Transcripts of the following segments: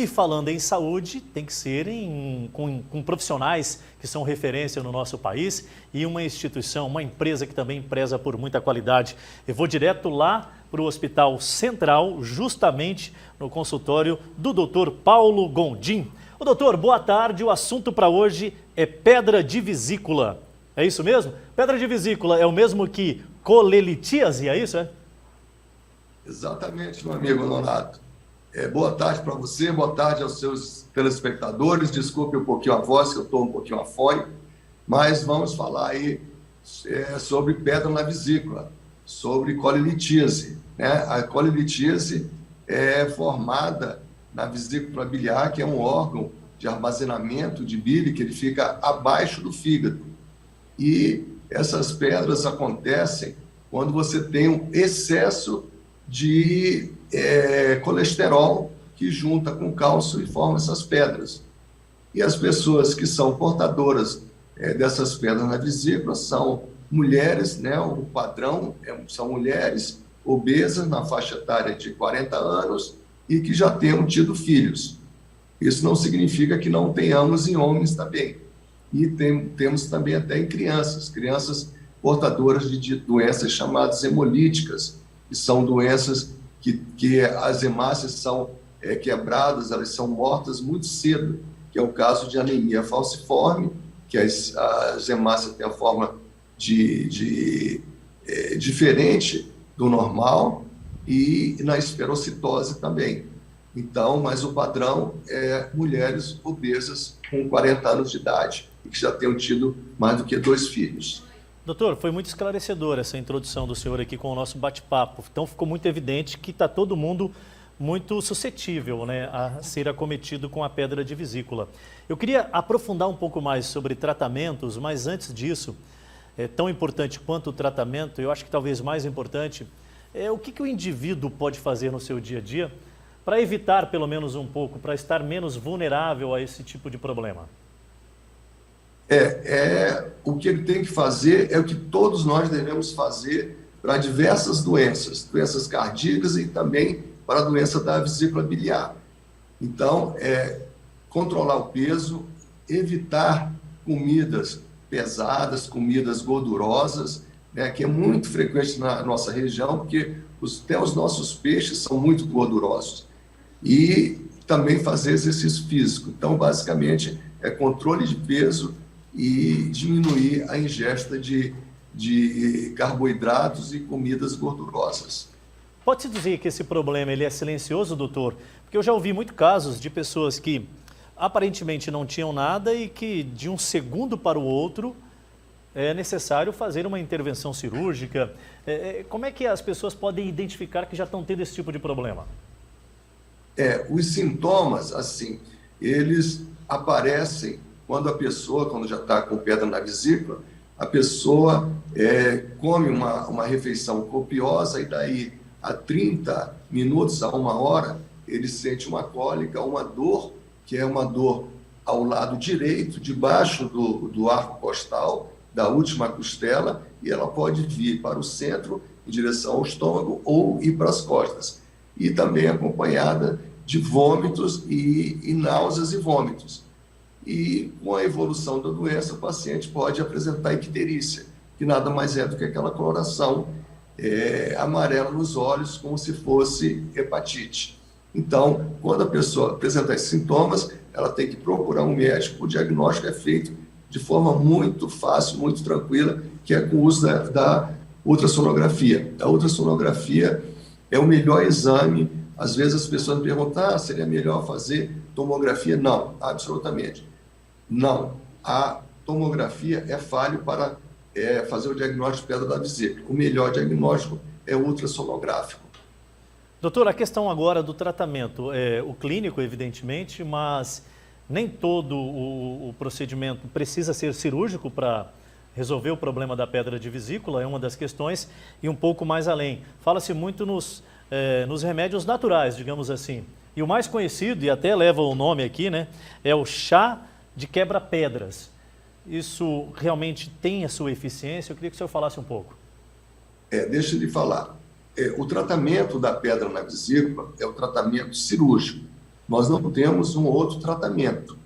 falando em saúde, tem que ser com profissionais que são referência no nosso país e uma instituição, uma empresa que também preza por muita qualidade. Eu vou direto lá para o Hospital Central, justamente no consultório do Dr. Paulo Gondim. Ô doutor, boa tarde. O assunto para hoje é pedra de vesícula. É isso mesmo? Pedra de vesícula é o mesmo que colelitíase, é isso, é? Exatamente, meu amigo Nonato. Boa tarde para você, boa tarde aos seus telespectadores. Desculpe um pouquinho a voz, que eu estou um pouquinho afônico, mas vamos falar aí sobre pedra na vesícula, sobre colelitíase, né? A colelitíase é formada na vesícula biliar, que é um órgão de armazenamento de bile que ele fica abaixo do fígado. E essas pedras acontecem quando você tem um excesso de colesterol que junta com cálcio e forma essas pedras. E as pessoas que são portadoras dessas pedras na vesícula são mulheres, né? O padrão são mulheres obesas na faixa etária de 40 anos e que já tenham tido filhos. Isso não significa que não tenhamos em homens também. E temos também até em crianças portadoras de doenças chamadas hemolíticas, que são doenças que as hemácias são quebradas, elas são mortas muito cedo, que é o caso de anemia falciforme, que as hemácias têm a forma diferente do normal, e na esferocitose também. Então, mas o padrão é mulheres obesas com 40 anos de idade e que já tenham tido mais do que 2 filhos. Doutor, foi muito esclarecedora essa introdução do senhor aqui com o nosso bate-papo. Então ficou muito evidente que está todo mundo muito suscetível, né, a ser acometido com a pedra de vesícula. Eu queria aprofundar um pouco mais sobre tratamentos, mas antes disso, tão importante quanto o tratamento, eu acho que talvez mais importante, é o que o indivíduo pode fazer no seu dia a dia para evitar pelo menos um pouco, para estar menos vulnerável a esse tipo de problema. O que ele tem que fazer é o que todos nós devemos fazer para diversas doenças cardíacas e também para a doença da vesícula biliar. Então, controlar o peso, evitar comidas pesadas, comidas gordurosas, né, que é muito frequente na nossa região, porque até os nossos peixes são muito gordurosos. E também fazer exercício físico. Então, basicamente, é controle de peso e diminuir a ingesta de carboidratos e comidas gordurosas. Pode-se dizer que esse problema ele é silencioso, doutor? Porque eu já ouvi muitos casos de pessoas que aparentemente não tinham nada e que de um segundo para o outro é necessário fazer uma intervenção cirúrgica. Como é que as pessoas podem identificar que já estão tendo esse tipo de problema? Os sintomas, assim, eles aparecem quando já está com pedra na vesícula, a pessoa come uma refeição copiosa e daí a 30 minutos, a 1 hora, ele sente uma cólica, uma dor, que é uma dor ao lado direito, debaixo do arco costal, da última costela, e ela pode vir para o centro, em direção ao estômago, ou ir para as costas. E também acompanhada de vômitos e náuseas e vômitos. E com a evolução da doença, o paciente pode apresentar icterícia, que nada mais é do que aquela coloração amarela nos olhos, como se fosse hepatite. Então, quando a pessoa apresenta esses sintomas, ela tem que procurar um médico. O diagnóstico é feito de forma muito fácil, muito tranquila, que é com o uso da ultrassonografia. A ultrassonografia é o melhor exame. Às vezes as pessoas me perguntam, seria melhor fazer tomografia? Não, absolutamente. Não. A tomografia é falho para fazer o diagnóstico de pedra da vesícula. O melhor diagnóstico é o ultrassonográfico. Doutor, a questão agora do tratamento, o clínico, evidentemente, mas nem todo o procedimento precisa ser cirúrgico para resolver o problema da pedra de vesícula, é uma das questões, e um pouco mais além. Fala-se muito nos remédios naturais, digamos assim. E o mais conhecido, e até leva o nome aqui, né, é o chá de quebra-pedras. Isso realmente tem a sua eficiência? Eu queria que o senhor falasse um pouco. Deixa eu lhe falar. O tratamento da pedra na vesícula é o tratamento cirúrgico. nós não temos um outro tratamento.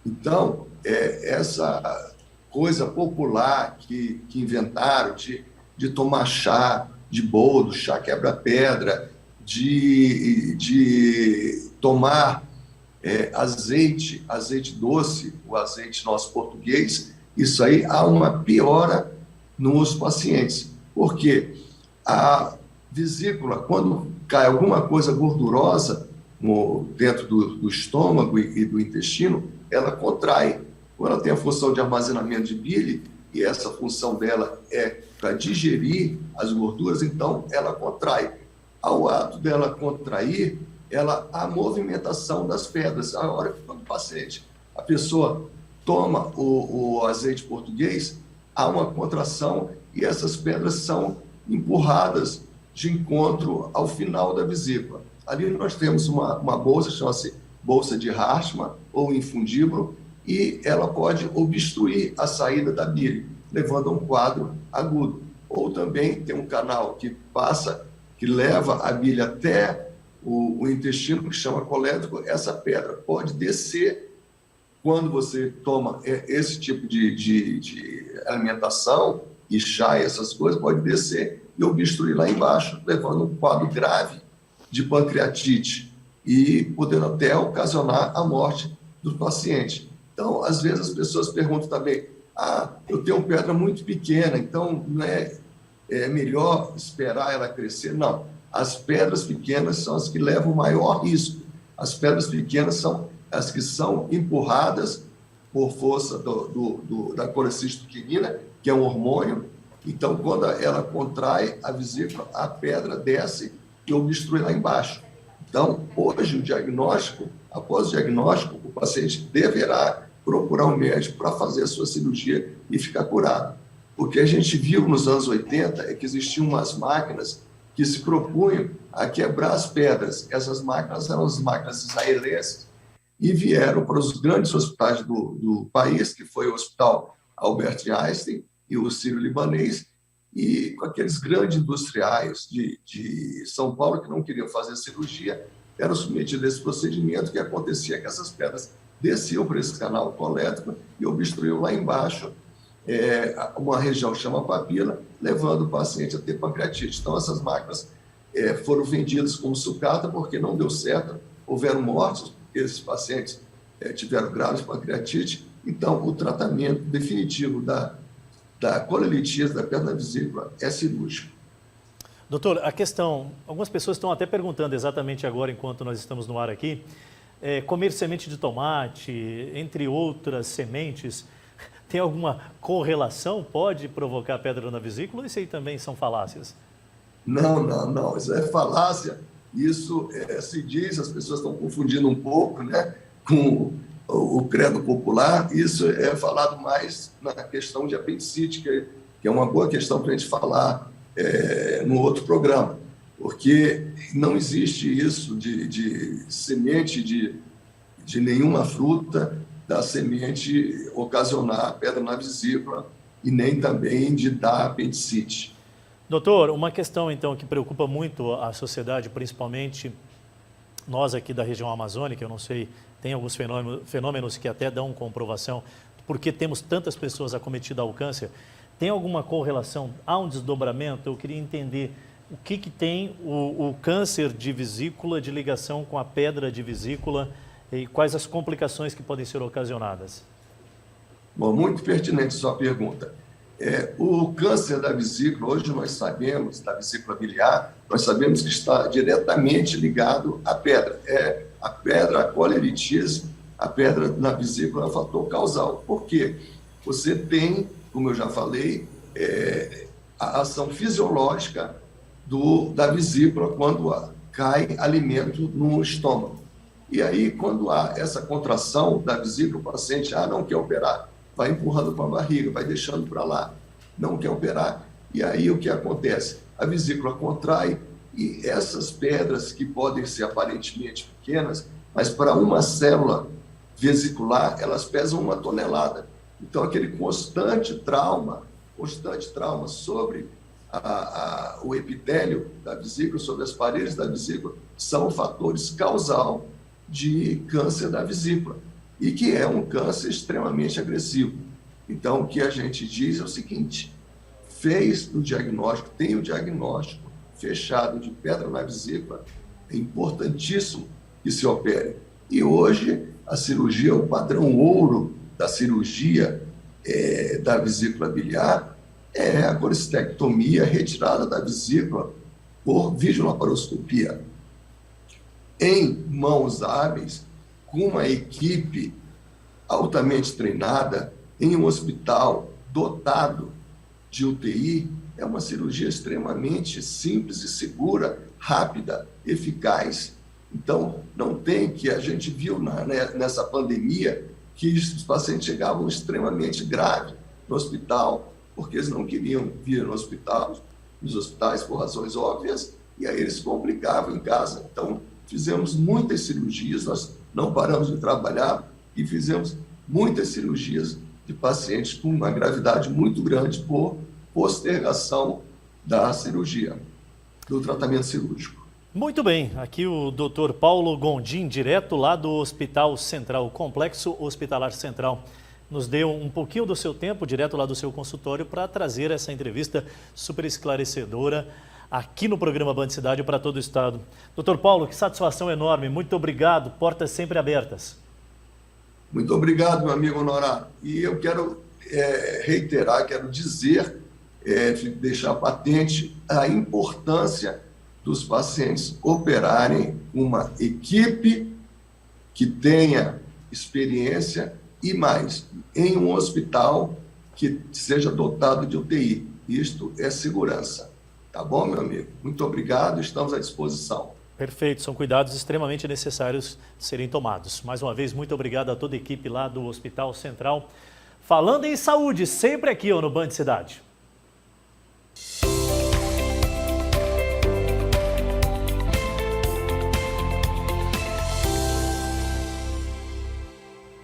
Então, essa coisa popular que inventaram de tomar chá de boldo, chá quebra-pedra, de tomar azeite doce, o azeite nosso português, isso aí há uma piora nos pacientes. Porque a vesícula, quando cai alguma coisa gordurosa dentro do estômago e do intestino, ela contrai. Quando ela tem a função de armazenamento de bile, e essa função dela é para digerir as gorduras, então ela contrai. Ao ato dela contrair, a movimentação das pedras. A hora que quando a pessoa toma o azeite português, há uma contração e essas pedras são empurradas de encontro ao final da vesícula. Ali nós temos uma bolsa, chama-se bolsa de Hartmann ou infundíbulo, e ela pode obstruir a saída da bile, levando a um quadro agudo. Ou também tem um canal que leva a bile até o intestino, que chama colédoco. Essa pedra pode descer quando você toma esse tipo de alimentação, e chá e essas coisas, pode descer e obstruir lá embaixo, levando um quadro grave de pancreatite e podendo até ocasionar a morte do paciente. Então, às vezes as pessoas perguntam também, eu tenho pedra muito pequena, então não é melhor esperar ela crescer? Não, as pedras pequenas são as que levam maior risco. As pedras pequenas são as que são empurradas por força da colecistoquinina, que é um hormônio. Então, quando ela contrai a vesícula, a pedra desce e obstrui lá embaixo. Então, hoje, após o diagnóstico, o paciente deverá procurar um médico para fazer a sua cirurgia e ficar curado. O que a gente viu nos anos 80 é que existiam umas máquinas que se propunham a quebrar as pedras. Essas máquinas eram as máquinas israelenses e vieram para os grandes hospitais do país, que foi o Hospital Albert Einstein e o Sírio-Libanês, e com aqueles grandes industriais de São Paulo que não queriam fazer cirurgia, eram submetidos a esse procedimento. Que acontecia que essas pedras desciam para esse canal colédoco e obstruíam lá embaixo uma região que chama papila, levando o paciente a ter pancreatite. Então, essas máquinas foram vendidas como sucata porque não deu certo, houveram mortes, esses pacientes tiveram graves pancreatite. Então, o tratamento definitivo da colelitíase da pedra na vesícula é cirúrgico. Doutor, algumas pessoas estão até perguntando exatamente agora, enquanto nós estamos no ar aqui, comer semente de tomate, entre outras sementes, tem alguma correlação? Pode provocar pedra na vesícula? Isso aí também são falácias? Não, isso é falácia. Isso se diz, as pessoas estão confundindo um pouco, né, com o credo popular. Isso é falado mais na questão de apendicite, que é uma boa questão para a gente falar no outro programa, porque não existe isso de semente de nenhuma fruta da semente ocasionar pedra na vesícula e nem também de dar apendicite. Doutor, uma questão então que preocupa muito a sociedade, principalmente nós aqui da região amazônica, eu não sei, tem alguns fenômenos que até dão comprovação, porque temos tantas pessoas acometidas ao câncer. Tem alguma correlação? Há um desdobramento? Eu queria entender o que tem o câncer de vesícula de ligação com a pedra de vesícula e quais as complicações que podem ser ocasionadas. Bom, muito pertinente sua pergunta. O câncer da vesícula, hoje nós sabemos, da vesícula biliar, nós sabemos que está diretamente ligado à pedra. A pedra, a colelitíase, a pedra na vesícula é um fator causal. Por quê? Você tem, como eu já falei, a ação fisiológica da vesícula quando cai alimento no estômago. E aí, quando há essa contração da vesícula, o paciente não quer operar, vai empurrando para a barriga, vai deixando para lá, não quer operar. E aí o que acontece? A vesícula contrai e essas pedras, que podem ser aparentemente pequenas, mas para uma célula vesicular, elas pesam 1 tonelada. Então, aquele constante trauma sobre o epitélio da vesícula, sobre as paredes da vesícula, são fatores causal de câncer da vesícula, e que é um câncer extremamente agressivo. Então, o que a gente diz é o seguinte: fez o diagnóstico, tem o diagnóstico fechado de pedra na vesícula, é importantíssimo que se opere. E hoje, a cirurgia, o padrão ouro da cirurgia da vesícula biliar é a colestectomia, retirada da vesícula por videolaparoscopia. Em mãos hábeis, com uma equipe altamente treinada, em um hospital dotado de UTI, é uma cirurgia extremamente simples e segura, rápida, eficaz. Então, não tem que a gente viu nessa pandemia que os pacientes chegavam extremamente graves no hospital, porque eles não queriam vir no hospital, nos hospitais por razões óbvias, e aí eles se complicavam em casa. Então, fizemos muitas cirurgias, nós não paramos de trabalhar e fizemos muitas cirurgias de pacientes com uma gravidade muito grande por postergação da cirurgia, do tratamento cirúrgico. Muito bem, aqui o Dr. Paulo Gondim, direto lá do Hospital Central, Complexo Hospitalar Central, nos deu um pouquinho do seu tempo, direto lá do seu consultório, para trazer essa entrevista super esclarecedora aqui no programa Band Cidade para todo o estado. Dr. Paulo, que satisfação enorme, muito obrigado, portas sempre abertas. Muito obrigado, meu amigo Honorário. E eu quero reiterar, quero dizer, deixar patente a importância dos pacientes operarem uma equipe que tenha experiência e mais, em um hospital que seja dotado de UTI. Isto é segurança. Tá bom, meu amigo? Muito obrigado, estamos à disposição. Perfeito, são cuidados extremamente necessários serem tomados. Mais uma vez, muito obrigado a toda a equipe lá do Hospital Central. Falando em saúde, sempre aqui no Band Cidade.